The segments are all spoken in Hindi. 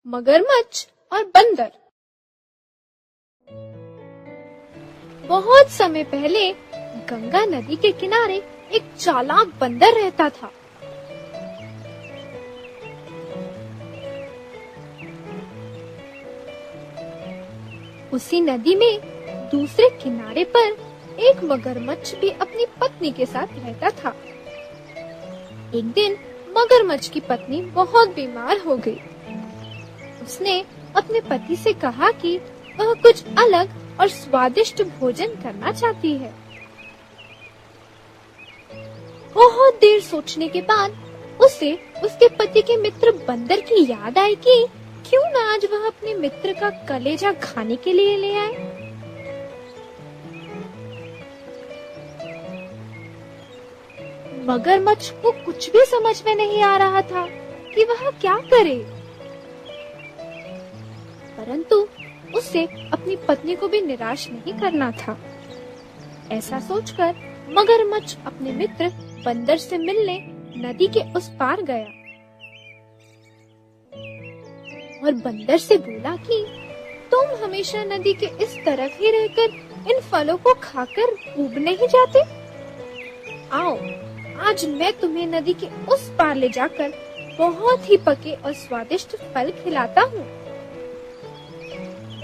मगरमच्छ और बंदर। बहुत समय पहले गंगा नदी के किनारे एक चालाक बंदर रहता था। उसी नदी में दूसरे किनारे पर एक मगरमच्छ भी अपनी पत्नी के साथ रहता था। एक दिन मगरमच्छ की पत्नी बहुत बीमार हो गई। उसने अपने पति से कहा कि वह कुछ अलग और स्वादिष्ट भोजन करना चाहती है। बहुत देर सोचने के बाद उसे उसके पति के मित्र बंदर की याद आई कि क्यों न आज वह अपने मित्र का कलेजा खाने के लिए ले आए। मगरमच्छ को कुछ भी समझ में नहीं आ रहा था कि वह क्या करे, परंतु उसे अपनी पत्नी को भी निराश नहीं करना था। ऐसा सोचकर मगरमच्छ अपने मित्र बंदर से मिलने नदी के उस पार गया और बंदर से बोला कि तुम हमेशा नदी के इस तरफ ही रहकर इन फलों को खाकर ऊब नहीं जाते? आओ, आज मैं तुम्हें नदी के उस पार ले जाकर बहुत ही पके और स्वादिष्ट फल खिलाता हूँ।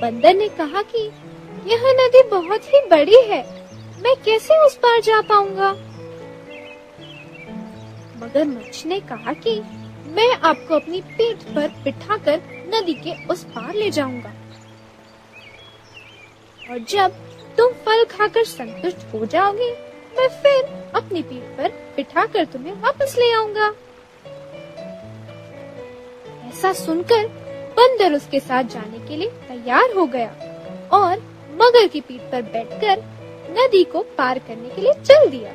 बंदर ने कहा कि यह नदी बहुत ही बड़ी है, मैं कैसे उस पार जा पाऊंगा? मगरमच्छ ने कहा कि मैं आपको अपनी पीठ पर बिठाकर नदी के उस पार ले जाऊंगा और जब तुम फल खाकर संतुष्ट हो जाओगे, मैं फिर अपनी पीठ पर बिठाकर तुम्हें वापस ले आऊंगा। ऐसा सुनकर बंदर उसके साथ जाने के लिए तैयार हो गया और मगर की पीठ पर बैठकर नदी को पार करने के लिए चल दिया।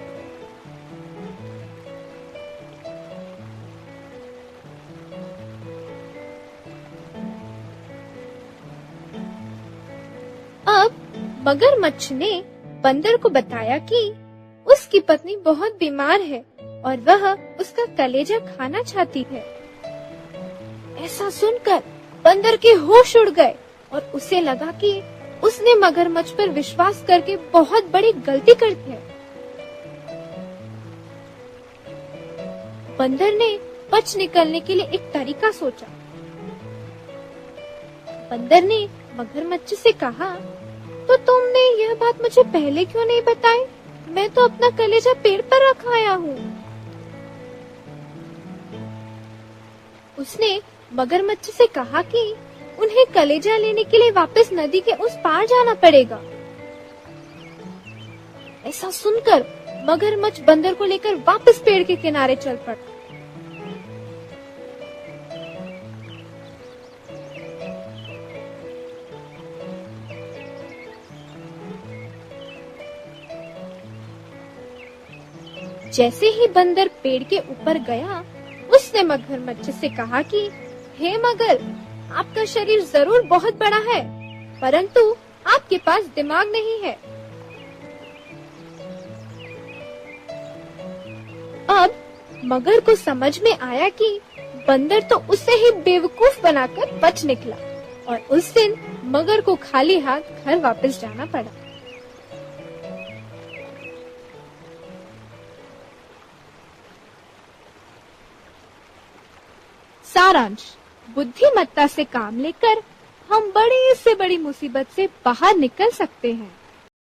अब मगरमच्छ ने बंदर को बताया कि उसकी पत्नी बहुत बीमार है और वह उसका कलेजा खाना चाहती है। ऐसा सुनकर बंदर के होश उड़ गए और उसे लगा कि उसने मगरमच्छ पर विश्वास करके बहुत बड़ी गलती कर दी है। बंदर ने बच निकलने के लिए एक तरीका सोचा। बंदर ने मगरमच्छ से कहा, तो तुमने यह बात मुझे पहले क्यों नहीं बताई? मैं तो अपना कलेजा पेड़ पर रख आया हूँ। उसने मगरमच्छ से कहा कि उन्हें कलेजा लेने के लिए वापस नदी के उस पार जाना पड़ेगा। ऐसा सुनकर मगरमच्छ बंदर को लेकर वापस पेड़ के किनारे चल पड़ा। जैसे ही बंदर पेड़ के ऊपर गया, उसने मगरमच्छ से कहा कि हे मगर, आपका शरीर जरूर बहुत बड़ा है, परंतु आपके पास दिमाग नहीं है। अब मगर को समझ में आया कि बंदर तो उसे ही बेवकूफ बनाकर बच निकला और उस दिन मगर को खाली हाथ घर वापस जाना पड़ा। सारांश: बुद्धिमत्ता से काम लेकर हम बड़ी से बड़ी मुसीबत से बाहर निकल सकते हैं।